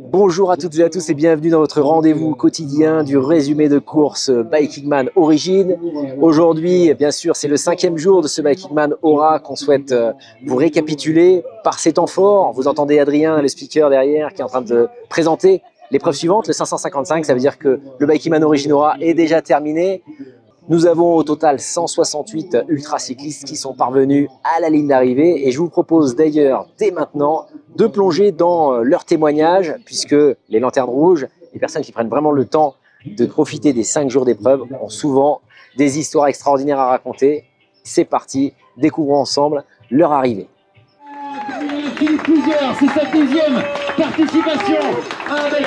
Bonjour à toutes et à tous et bienvenue dans votre rendez-vous quotidien du résumé de course Bikingman Origin. Aujourd'hui, bien sûr, c'est le 5e jour de ce Bikingman Aura qu'on souhaite vous récapituler par ces temps forts. Vous entendez Adrien, le speaker derrière, qui est en train de présenter l'épreuve suivante, le 555. Ça veut dire que le Bikingman Origin Aura est déjà terminé. Nous avons au total 168 ultracyclistes qui sont parvenus à la ligne d'arrivée et je vous propose d'ailleurs dès maintenant de plonger dans leurs témoignages puisque les lanternes rouges, les personnes qui prennent vraiment le temps de profiter des 5 jours d'épreuve ont souvent des histoires extraordinaires à raconter. C'est parti, découvrons ensemble leur arrivée. C'est sa deuxième participation avec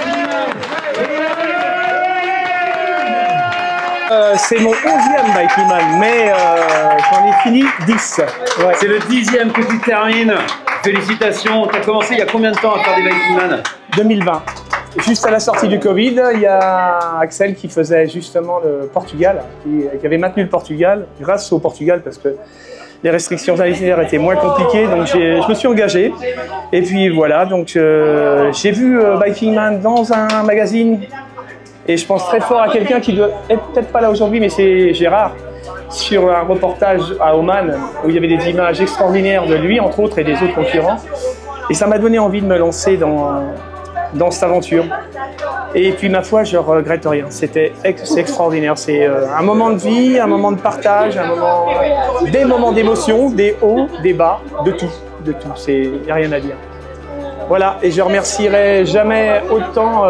c'est mon 11e Bikingman, mais j'en ai fini 10. Ouais. C'est le 10e que tu termines. Félicitations. Tu as commencé il y a combien de temps à faire des Bikingman? 2020. Juste à la sortie du Covid, il y a Axel qui faisait justement le Portugal, qui avait maintenu le Portugal, grâce au Portugal, parce que les restrictions sanitaires étaient moins compliquées, donc je me suis engagé. Et puis voilà, donc j'ai vu Bikingman dans un magazine. Et je pense très fort à quelqu'un qui doit être peut-être pas là aujourd'hui, mais c'est Gérard, sur un reportage à Oman où il y avait des images extraordinaires de lui, entre autres, et des autres concurrents. Et ça m'a donné envie de me lancer dans cette aventure. Et puis, ma foi, je regrette rien. C'est extraordinaire. C'est un moment de vie, un moment de partage, des moments d'émotion, des hauts, des bas, de tout. Il n'y a rien à dire. Voilà, et je remercierai jamais autant...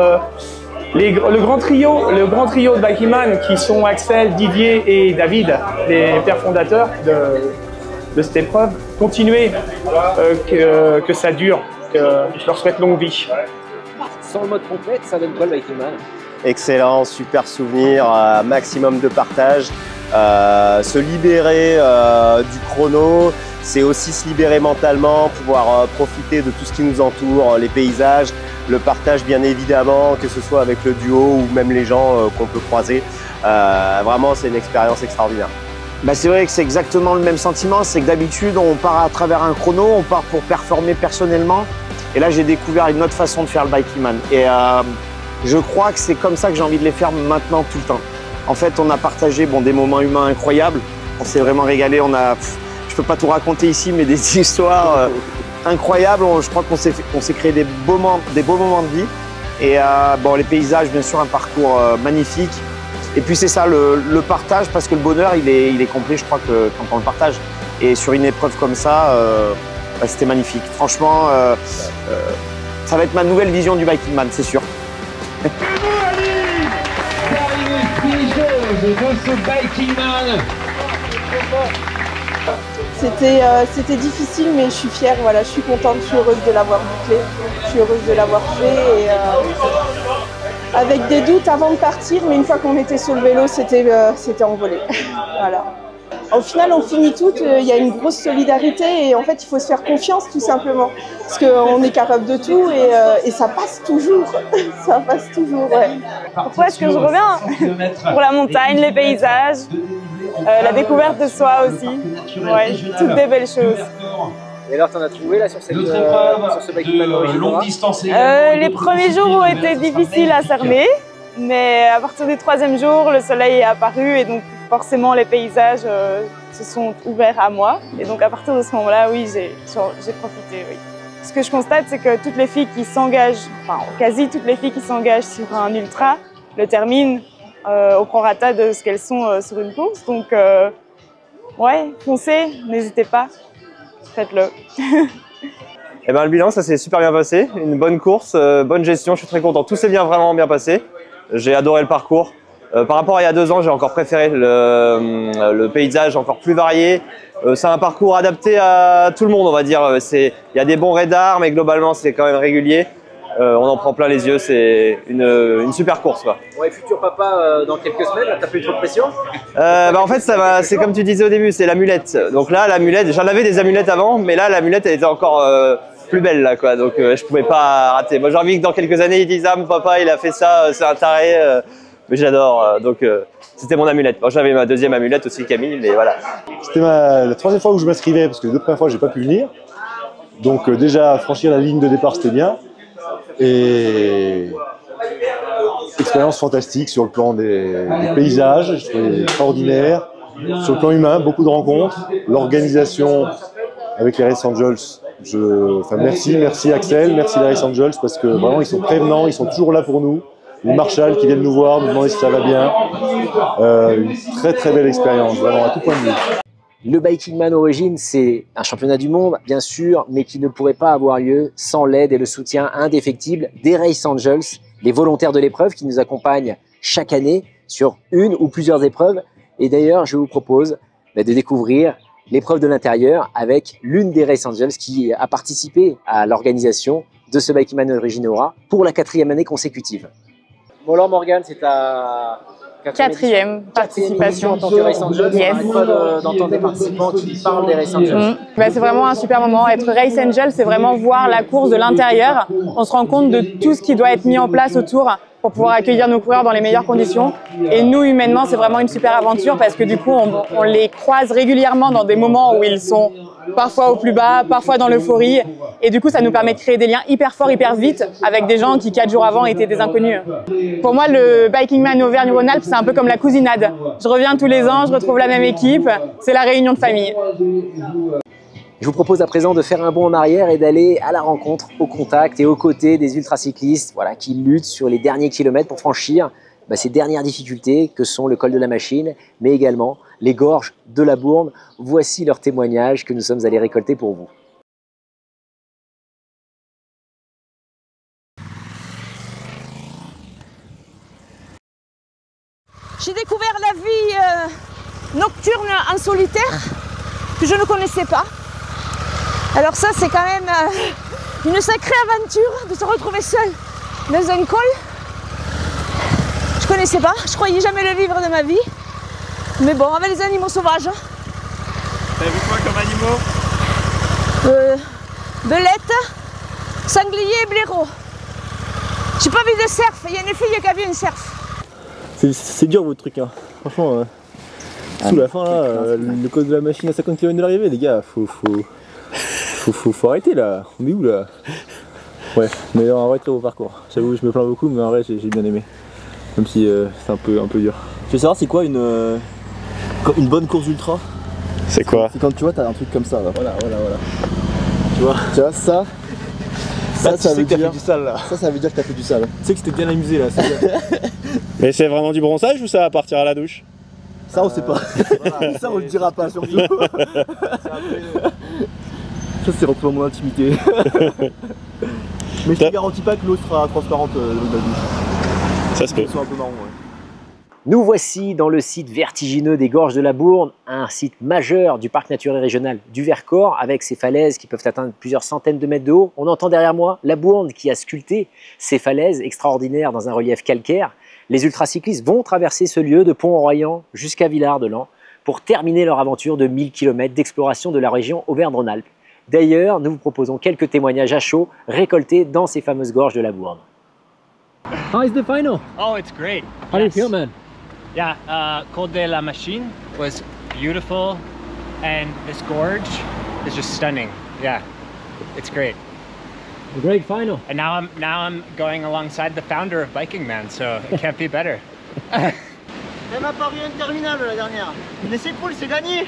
le grand trio de Bikingman qui sont Axel, Didier et David, les pères fondateurs de cette épreuve. Continuez, que ça dure, que je leur souhaite longue vie. Sans le mode complète, ça donne quoi le Bikingman? Excellent, super souvenir, maximum de partage, se libérer du chrono, c'est aussi se libérer mentalement, pouvoir profiter de tout ce qui nous entoure, les paysages, le partage bien évidemment, que ce soit avec le duo ou même les gens qu'on peut croiser. Vraiment, c'est une expérience extraordinaire. Bah c'est vrai que c'est exactement le même sentiment, c'est que d'habitude on part à travers un chrono, on part pour performer personnellement. Et là j'ai découvert une autre façon de faire le Bikingman. Et je crois que c'est comme ça que j'ai envie de les faire maintenant tout le temps. En fait on a partagé des moments humains incroyables, on s'est vraiment régalé, je peux pas tout raconter ici mais des histoires incroyables. Je crois qu'on s'est créé des beaux moments de vie. Et les paysages, bien sûr, un parcours magnifique. Et puis c'est ça, le partage, parce que le bonheur, il est complet, je crois, que quand on le partage. Et sur une épreuve comme ça, c'était magnifique. Franchement, ça va être ma nouvelle vision du Bikingman, c'est sûr. C'était difficile, mais je suis fière, voilà, je suis contente, je suis heureuse de l'avoir bouclé, je suis heureuse de l'avoir fait. Et, avec des doutes avant de partir, mais une fois qu'on était sur le vélo, c'était envolé. Voilà. Au final, on finit toutes, il y a une grosse solidarité et en fait, il faut se faire confiance tout simplement. Parce qu'on est capable de tout et ça passe toujours. Ça passe toujours, ouais. Pourquoi est-ce que je reviens? Pour la montagne, les paysages, la découverte de soi aussi. Ouais, toutes des belles choses. Et alors, t'en as trouvé là sur ce Bikingman Origin? Les premiers jours ont été difficiles à cerner, mais à partir du 3e jour, le soleil est apparu et donc forcément les paysages se sont ouverts à moi. Et donc à partir de ce moment-là, oui, j'ai profité. Oui. Ce que je constate, c'est que toutes les filles qui s'engagent, enfin quasi toutes les filles qui s'engagent sur un ultra, le terminent au prorata de ce qu'elles sont sur une course. Donc ouais, foncez, n'hésitez pas. Faites-le. Eh ben, le bilan, ça s'est super bien passé. Une bonne course, bonne gestion, je suis très content. Tout s'est vraiment bien passé. J'ai adoré le parcours. Par rapport à il y a 2 ans, j'ai encore préféré le paysage encore plus varié. C'est un parcours adapté à tout le monde, on va dire. Il y a des bons radars, mais globalement, c'est quand même régulier. On en prend plein les yeux, c'est une super course, quoi. Ouais, futur papa dans quelques semaines, là, t'as plus trop de pression? En fait, c'est comme tu disais au début, c'est l'amulette. Donc là, l'amulette, j'en avais des amulettes avant, mais là, l'amulette, elle était encore plus belle, là, quoi. Donc je pouvais pas rater. Moi, j'ai envie que dans quelques années, ils disent « Ah, mon papa, il a fait ça, c'est un taré. Mais j'adore. Donc c'était mon amulette. Bon, j'avais ma 2e amulette aussi, Camille, mais voilà. C'était la 3e fois où je m'inscrivais, parce que les 2 premières fois, j'ai pas pu venir. Donc déjà, franchir la ligne de départ, c'était bien. Et expérience fantastique sur le plan des paysages, je trouvais extraordinaire. Sur le plan humain, beaucoup de rencontres. L'organisation avec les Race Angels, merci Axel, merci les Race Angels, parce que vraiment ils sont prévenants, ils sont toujours là pour nous. Les marshals qui viennent nous voir, nous demander si ça va bien. Une très très belle expérience, vraiment à tout point de vue. Le Bikingman Origins, c'est un championnat du monde, bien sûr, mais qui ne pourrait pas avoir lieu sans l'aide et le soutien indéfectible des Race Angels, les volontaires de l'épreuve qui nous accompagnent chaque année sur une ou plusieurs épreuves. Et d'ailleurs, je vous propose de découvrir l'épreuve de l'intérieur avec l'une des Race Angels qui a participé à l'organisation de ce Bikingman Origins Ora pour la 4e année consécutive. Bon alors Morgane, c'est ta quatrième participation en tant que Race Angel. Yes. D'entendre des participants qui parlent des Race Angels. C'est vraiment un super moment. Être Race Angel, c'est vraiment voir la course de l'intérieur. On se rend compte de tout ce qui doit être mis en place autour pour pouvoir accueillir nos coureurs dans les meilleures conditions. Et nous, humainement, c'est vraiment une super aventure parce que du coup, on les croise régulièrement dans des moments où ils sont parfois au plus bas, parfois dans l'euphorie. Et du coup, ça nous permet de créer des liens hyper forts, hyper vite avec des gens qui 4 jours avant étaient des inconnus. Pour moi, le Bikingman Auvergne-Rhône-Alpes, c'est un peu comme la cousinade. Je reviens tous les ans, je retrouve la même équipe. C'est la réunion de famille. Je vous propose à présent de faire un bond en arrière et d'aller à la rencontre, au contact et aux côtés des ultracyclistes qui luttent sur les derniers kilomètres pour franchir ces dernières difficultés que sont le col de la Machine, mais également les gorges de la Bourne. Voici leurs témoignages que nous sommes allés récolter pour vous. J'ai découvert la vie nocturne en solitaire que je ne connaissais pas. Alors ça, c'est quand même une sacrée aventure de se retrouver seul dans un col. Je connaissais pas, je croyais jamais le vivre de ma vie. Mais bon, avec les animaux sauvages. T'as vu quoi comme animaux? Belette, sanglier et blaireau. J'ai pas vu de cerf, il y a une fille qui a vu une cerf. C'est dur votre truc, hein. Franchement, sous la fin là, le code de la Machine à 50 km de l'arrivée, les gars, faut arrêter là. On est où là? Ouais, mais en vrai très beau parcours. J'avoue, je me plains beaucoup, mais en vrai j'ai bien aimé. Même si c'est un peu dur. Je veux savoir c'est quoi une bonne course ultra? C'est quoi? C'est quand tu vois t'as un truc comme ça là. Voilà. Tu vois ça veut dire que t'as fait du sale là. Ça veut dire que t'as fait du sale. Tu sais que c'était bien amusé là. Mais c'est vraiment du bronzage ou ça va partir à la douche? Ça on sait pas. Voilà. Ça on le dira pas surtout. Ça c'est rentré dans mon intimité. Mais je te garantis pas que l'eau sera transparente l'eau de la douche. Ça se peut. C'est un peu marron, ouais. Nous voici dans le site vertigineux des Gorges de la Bourne, un site majeur du parc naturel régional du Vercors, avec ses falaises qui peuvent atteindre plusieurs centaines de mètres de haut. On entend derrière moi la Bourne qui a sculpté ces falaises extraordinaires dans un relief calcaire. Les ultracyclistes vont traverser ce lieu de Pont-en-Royans jusqu'à Villard-de-Lans pour terminer leur aventure de 1000 km d'exploration de la région Auvergne-Rhône-Alpes. D'ailleurs, nous vous proposons quelques témoignages à chaud récoltés dans ces fameuses gorges de la Bourne. How is the final? Oh, it's great. How do you feel, man? Yeah, Col de la Machine was beautiful, and this gorge is just stunning. Yeah, it's great. A great final. And now I'm going alongside the founder of Bikingman, so it can't be better. Elle m'a paru interminable la dernière. Mais c'est cool, c'est gagné.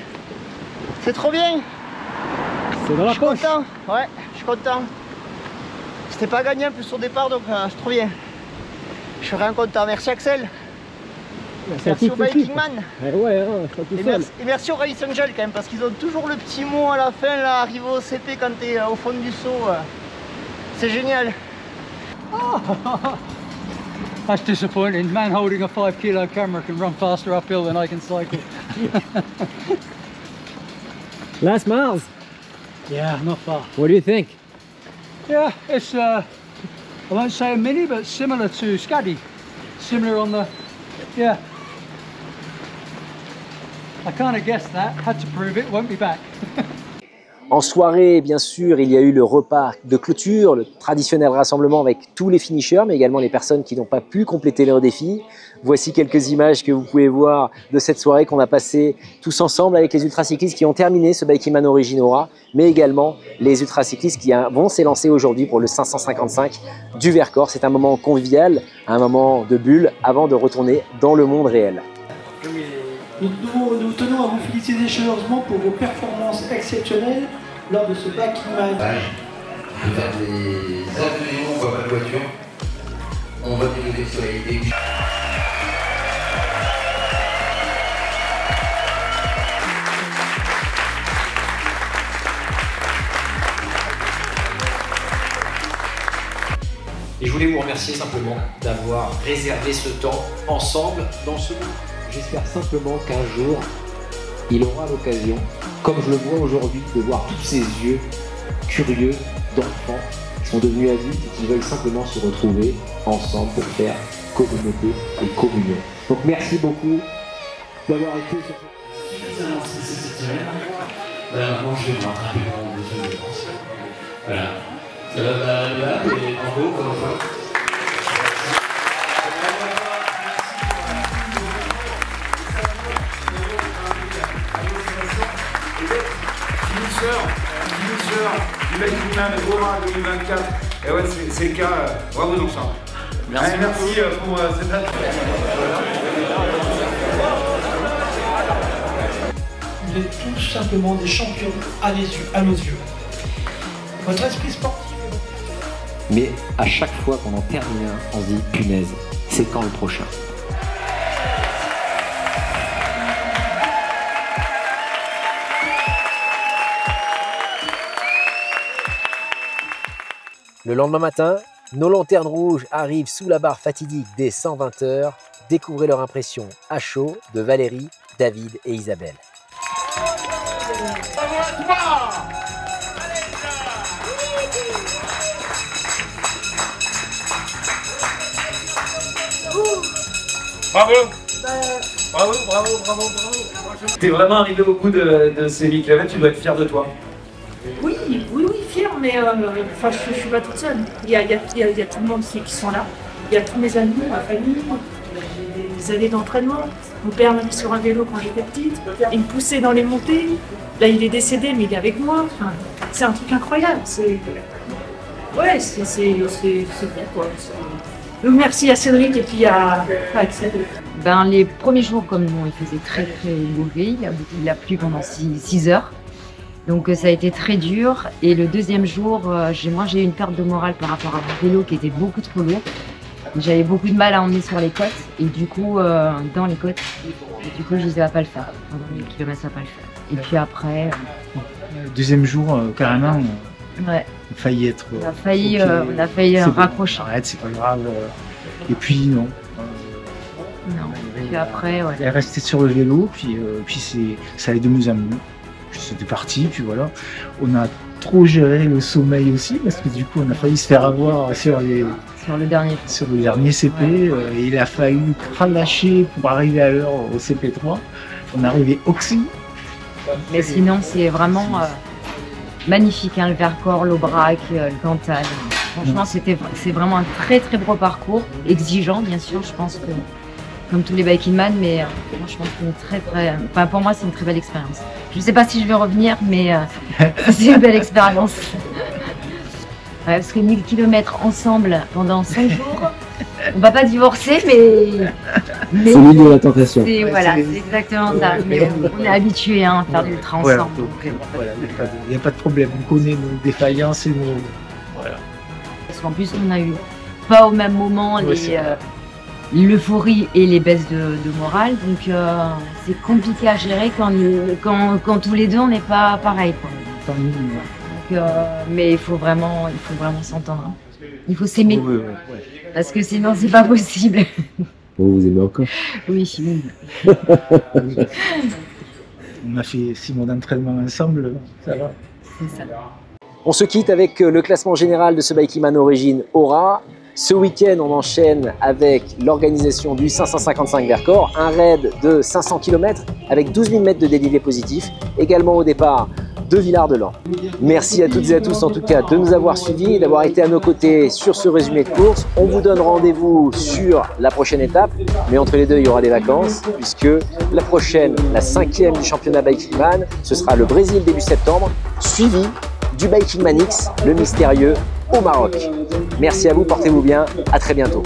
C'est trop bien. C'est dans la poche. Je suis content. Ouais, je suis content. C'était pas gagné en plus au départ, donc c'est trop bien. Je suis vraiment content. Merci Axel. Merci au Bikingman. Et merci au Race Angel quand même, parce qu'ils ont toujours le petit mot à la fin, là, arrivé au CP quand t'es au fond du saut. C'est génial. Oh. That's disappointing. Man holding a 5 kilo camera can run faster uphill than I can cycle. Last miles. Yeah, not far. What do you think? Yeah, it's I won't say a mini, but similar to Skaddy. Similar on the, yeah. I kind of guessed that. Had to prove it. Won't be back. En soirée, bien sûr, il y a eu le repas de clôture, le traditionnel rassemblement avec tous les finishers, mais également les personnes qui n'ont pas pu compléter leur défi. Voici quelques images que vous pouvez voir de cette soirée qu'on a passée tous ensemble avec les ultracyclistes qui ont terminé ce Bikeman Origin Ora, mais également les ultracyclistes qui vont s'élancer aujourd'hui pour le 555 du Vercors. C'est un moment convivial, un moment de bulle avant de retourner dans le monde réel. Nous tenons à vous féliciter chaleureusement pour vos performances exceptionnelles lors de ce Bikeman. On va faire des avions, on voit pas de voiture, on va développer sur les idées. Et je voulais vous remercier simplement d'avoir réservé ce temps ensemble dans ce groupe. J'espère simplement qu'un jour, il aura l'occasion, comme je le vois aujourd'hui, de voir tous ces yeux curieux d'enfants qui sont devenus adultes et qui veulent simplement se retrouver ensemble pour faire communauté et communion. Donc merci beaucoup d'avoir été sur cette semaine. Maintenant, je vais me rattraper mon besoin de défense. Voilà. Ça va, et en haut, comme ça. Finisseur du Bikeman Ora 2024. Et ouais, c'est le cas. Bravo Jean-Charles. Merci, merci pour cette date. Vous êtes tous simplement des champions à nos yeux. Votre esprit sportif. Mais à chaque fois qu'on en termine un, on se dit punaise, c'est quand le prochain? Le lendemain matin, nos lanternes rouges arrivent sous la barre fatidique des 120 h. Découvrez leur impression à chaud de Valérie, David et Isabelle. Bravo. Bravo, bravo, bravo, bravo. T'es vraiment arrivé au bout de ces 1000 km, tu dois être fier de toi. Oui, fier, mais enfin, je suis pas toute seule. Il y a tout le monde qui sont là. Il y a tous mes amis, ma famille, des années d'entraînement. Mon père m'a mis sur un vélo quand j'étais petite. Il me poussait dans les montées. Là, il est décédé, mais il est avec moi. Enfin, c'est un truc incroyable. Ouais, c'est bon, quoi. Donc, merci à Cédric et puis à Axel. Les premiers jours, comme bon, il faisait très mauvais, il a plu pendant 6 heures. Donc ça a été très dur. Et le deuxième jour, j'ai eu une perte de morale par rapport à mon vélo qui était beaucoup trop lourd. J'avais beaucoup de mal à emmener sur les côtes. Et du coup, dans les côtes, je disais, ça va pas le faire. Pendant 1000 km, ça va pas le faire. Et puis après... Deuxième jour, carrément, ouais. On a failli être... On a failli raccrocher. Bon, arrête, c'est pas grave. Et puis, non. Non. Puis après, ouais. Elle est restée sur le vélo, puis ça allait de mieux en mieux. C'était parti, puis voilà. On a trop géré le sommeil aussi, parce que du coup, on a failli se faire avoir sur le dernier CP. Ouais. Et il a fallu cravacher pour arriver à l'heure au CP3. On est arrivé oxy. Mais sinon, c'est vraiment magnifique, hein, le Vercors, l'Aubrac, le Cantal. Franchement, c'est vraiment un très beau parcours, exigeant, bien sûr. Je pense que comme tous les Bikeman, mais franchement, c'est pour moi, c'est une très belle expérience. Je ne sais pas si je vais revenir, mais c'est une belle expérience. Ouais, parce que 1000 km ensemble pendant 5 jours, on va pas divorcer, mais c'est l'île de la tentation. Voilà, c'est exactement ça. Mais on est habitués à faire de l'ultra ensemble. Voilà, il n'y a pas de problème. On connaît nos défaillances et nos... Voilà. Parce qu'en plus, on a eu pas au même moment l'euphorie et les baisses de morale, donc c'est compliqué à gérer quand tous les deux on n'est pas pareil, quoi. Donc, mais il faut vraiment s'entendre. Il faut s'aimer, parce que sinon c'est pas possible. Vous vous aimez encore? Oui. On a fait 6 mois d'entraînement ensemble, ça va. C'est ça. On se quitte avec le classement général de ce Bikeman Origin Ora. Ce week-end, on enchaîne avec l'organisation du 555 Vercors, un raid de 500 km avec 12 000 mètres de dénivelé positif. Également au départ, de Villard-de-Lans. Merci à toutes et à tous en tout cas de nous avoir suivis et d'avoir été à nos côtés sur ce résumé de course. On vous donne rendez-vous sur la prochaine étape, mais entre les deux il y aura des vacances puisque la prochaine, la 5e du championnat Bikingman, ce sera le Brésil début septembre, suivi du Bikingman X, le mystérieux, au Maroc. Merci à vous, portez-vous bien, à très bientôt.